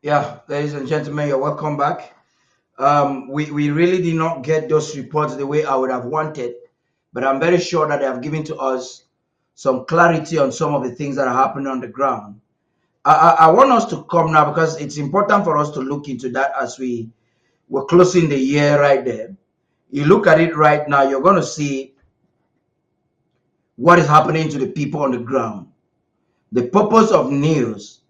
Yeah, ladies and gentlemen, you're welcome back. We really did not get those reports the way I would have wanted, but I'm very sure that they have given to us some clarity on some of the things that are happening on the ground. I want us to come now because it's important for us to look into that as we're closing the year right there. You look at it right now, you're going to see what is happening to the people on the ground. The purpose of news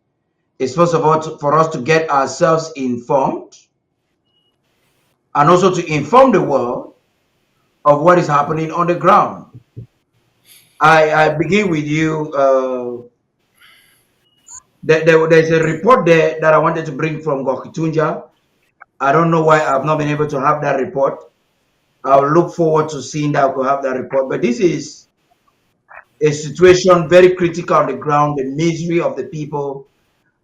is, first of all, for us to get ourselves informed and also to inform the world of what is happening on the ground. I begin with you. There's a report there that I wanted to bring from Gokitunja. I don't know why I've not been able to have that report. I'll look forward to seeing that I could have that report. But this is a situation very critical on the ground, the misery of the people,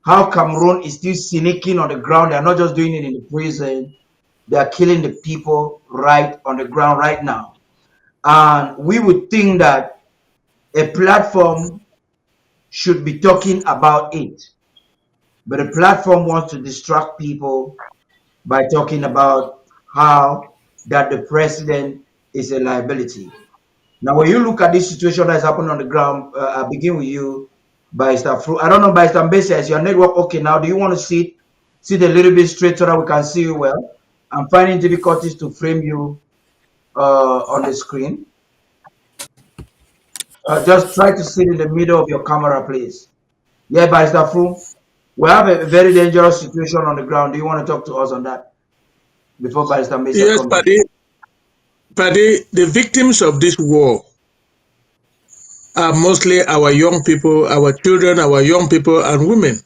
how Cameroon is still sneaking on the ground. They're not just doing it in the prison, they are killing the people right on the ground right now. And we would think that a platform should be talking about it. But the platform wants to distract people by talking about how that the president is a liability. Now, when you look at this situation that's happening on the ground, I begin with you, Barrister Fru. I don't know, Barrister Mbeseha, is your network okay now? Do you want to sit a little bit straight so that we can see you well? I'm finding difficulties to frame you on the screen. Just try to sit in the middle of your camera, please. Yeah, Barrister Fru. We have a very dangerous situation on the ground. Do you want to talk to us on that before Barrister Mesa Yes, comes in? Paddy, the victims of this war are mostly our young people, our children, our young people, and women.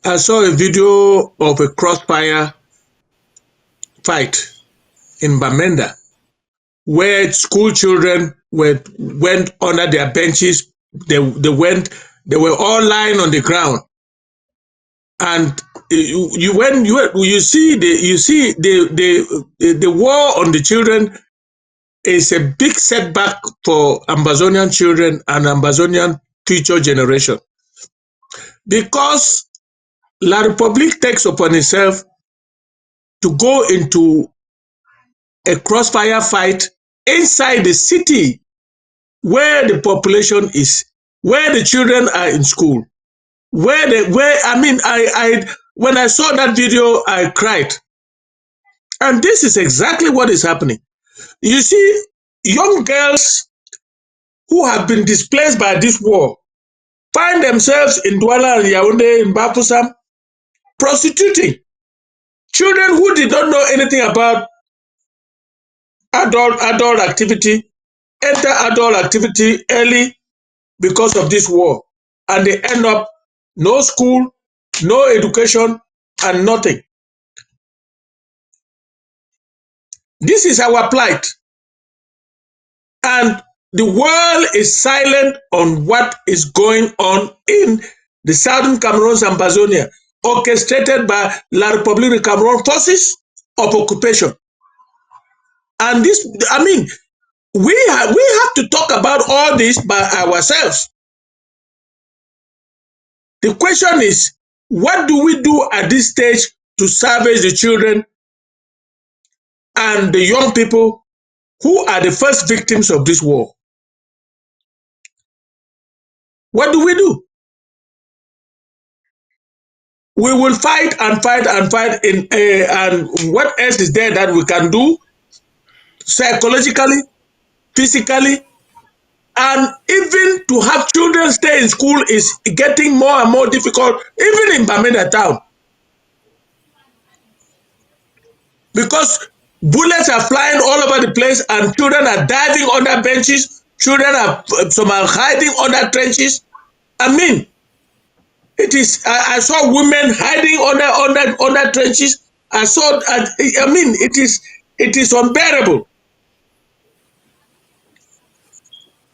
I saw a video of a crossfire fight in Bamenda where school children went under their benches. They were all lying on the ground, and you see the war on the children is a big setback for Ambazonian children and Ambazonian future generation because La Republique takes upon itself to go into a crossfire fight inside the city where the population is, where the children are in school, where I mean I when I saw that video I cried, and this is exactly what is happening. You see, young girls who have been displaced by this war find themselves in Douala and Yaoundé in Bafoussam prostituting. Children who did not know anything about adult activity enter adult activity early because of this war, and they end up no school, no education, and nothing. This is our plight, and the world is silent on what is going on in the southern Cameroon and Bazonia, orchestrated by La République de Cameroon forces of occupation. And this, I mean, we have to talk about all this by ourselves. The question is, what do we do at this stage to salvage the children and the young people who are the first victims of this war? What do we do? We will fight and fight and fight and what else is there that we can do psychologically, physically, and even to have children stay in school is getting more and more difficult, even in Bamenda town, because bullets are flying all over the place and children are diving under benches. Children are some are hiding under trenches. I mean, it is. I saw women hiding under trenches. I saw. I mean, it is unbearable.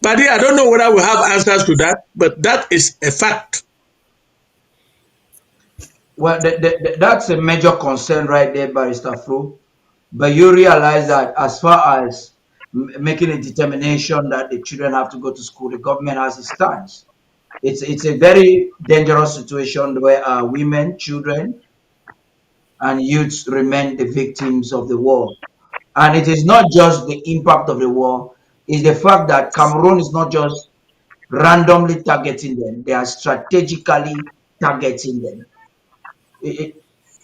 But I don't know whether we have answers to that, but that is a fact. Well, that's a major concern right there, Barrister Fru. But you realize that as far as making a determination that the children have to go to school, the government has its stance. It's a very dangerous situation where women, children, and youths remain the victims of the war. And it is not just the impact of the war, it's the fact that Cameroon is not just randomly targeting them, they are strategically targeting them.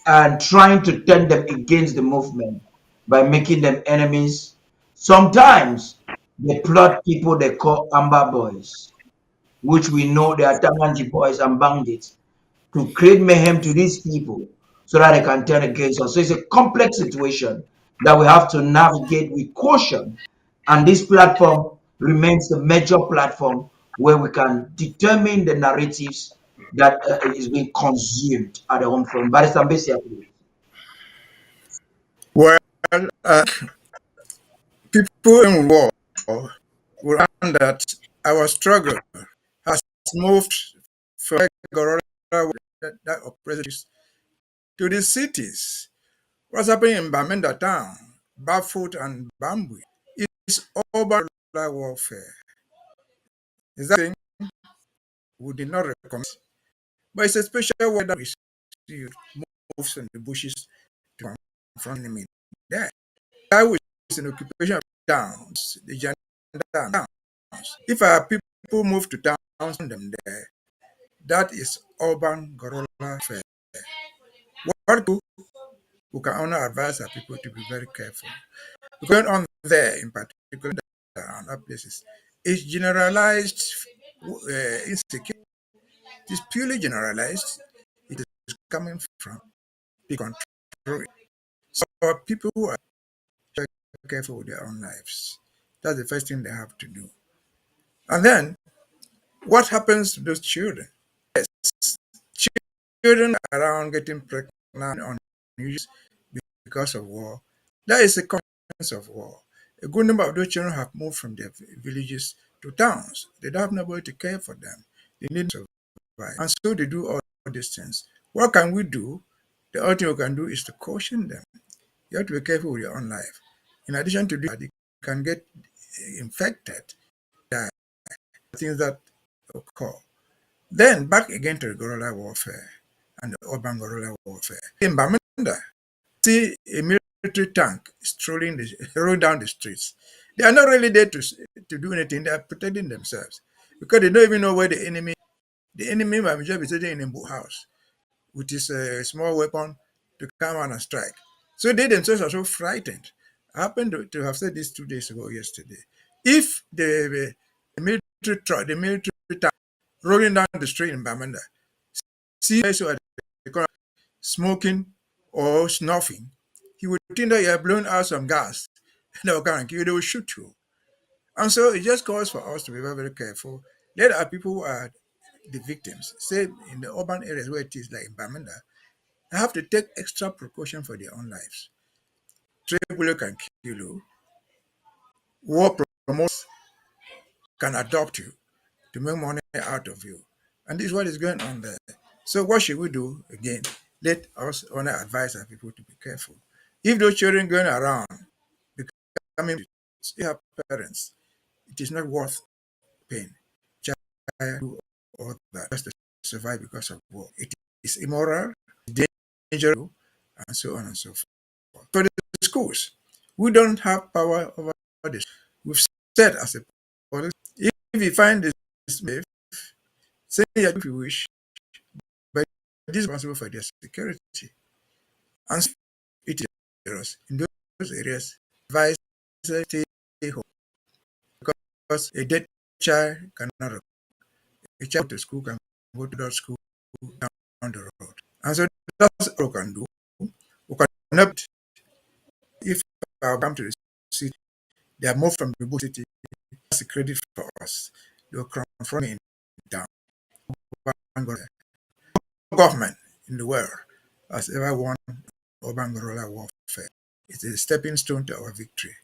And trying to turn them against the movement by making them enemies. Sometimes they plot people they call Amba boys, which we know they are Tamanji boys and bandits, to create mayhem to these people so that they can turn against us. So it's a complex situation that we have to navigate with caution. And this platform remains the major platform where we can determine the narratives that is being consumed at the home front. Barrister Mbeseha, please. Well, people in war will understand that our struggle has moved from guerrilla that oppresses to the cities. What's happening in Bamenda town, Bafoot and Bambui is urban warfare. Is that thing we did not recommend? But it's a special way that we see moves in the bushes to confront enemy there. I was in occupation of towns, the towns. If our people move to towns and them there, that is urban guerrilla warfare. What we can only advise our people to be very careful. Going on there, in particular, and other places, is generalized insecurity. It is purely generalized. It is coming from the control. So people who are very careful with their own lives. That's the first thing they have to do. And then, what happens to those children? Yes, children around getting pregnant on news because of war. That is a consequence of war. A good number of those children have moved from their villages to towns. They don't have nobody to care for them. They need to survive. And so they do all these things. What can we do? The only thing we can do is to caution them. You have to be careful with your own life. In addition to that, you can get infected. There are things that occur. Then back again to the guerrilla warfare and the urban guerrilla warfare. In Bamenda, see a military tank strolling rolling down the streets. They are not really there to do anything. They are protecting themselves because they don't even know where the enemy might just be sitting in a boat house with his small weapon to come on and strike. So they themselves are so frightened. I happened to have said this 2 days ago, yesterday. If the military truck, the military tank rolling down the street in Bamenda, see guys who are smoking or snuffing, he would think that you are blowing out some gas. They will come and kill you, they will shoot you. And so it just calls for us to be very, very careful. There are people who are the victims, say in the urban areas where it is like in Bamenda, they have to take extra precaution for their own lives. Trade bullet can kill you. War promoters can adopt you to make money out of you. And this is what is going on there. So what should we do? Again, let us only advise our people to be careful. If those children going around becoming have parents, it is not worth pain. Child do all that just to survive because of war. It is immoral, dangerous, and so on and so forth. For the schools, we don't have power over this. We've said as a policy, if you find this slave, say it if you wish, but this is responsible for their security. And so it is in those areas, advise stay home because a dead child cannot. A child to school can go to that school down the road. And so that's what we can do. We can help if I come to the city, they are moved from the book city. That's a credit for us. They will confront me down. Government in the world has ever won urban guerrilla warfare. It's a stepping stone to our victory.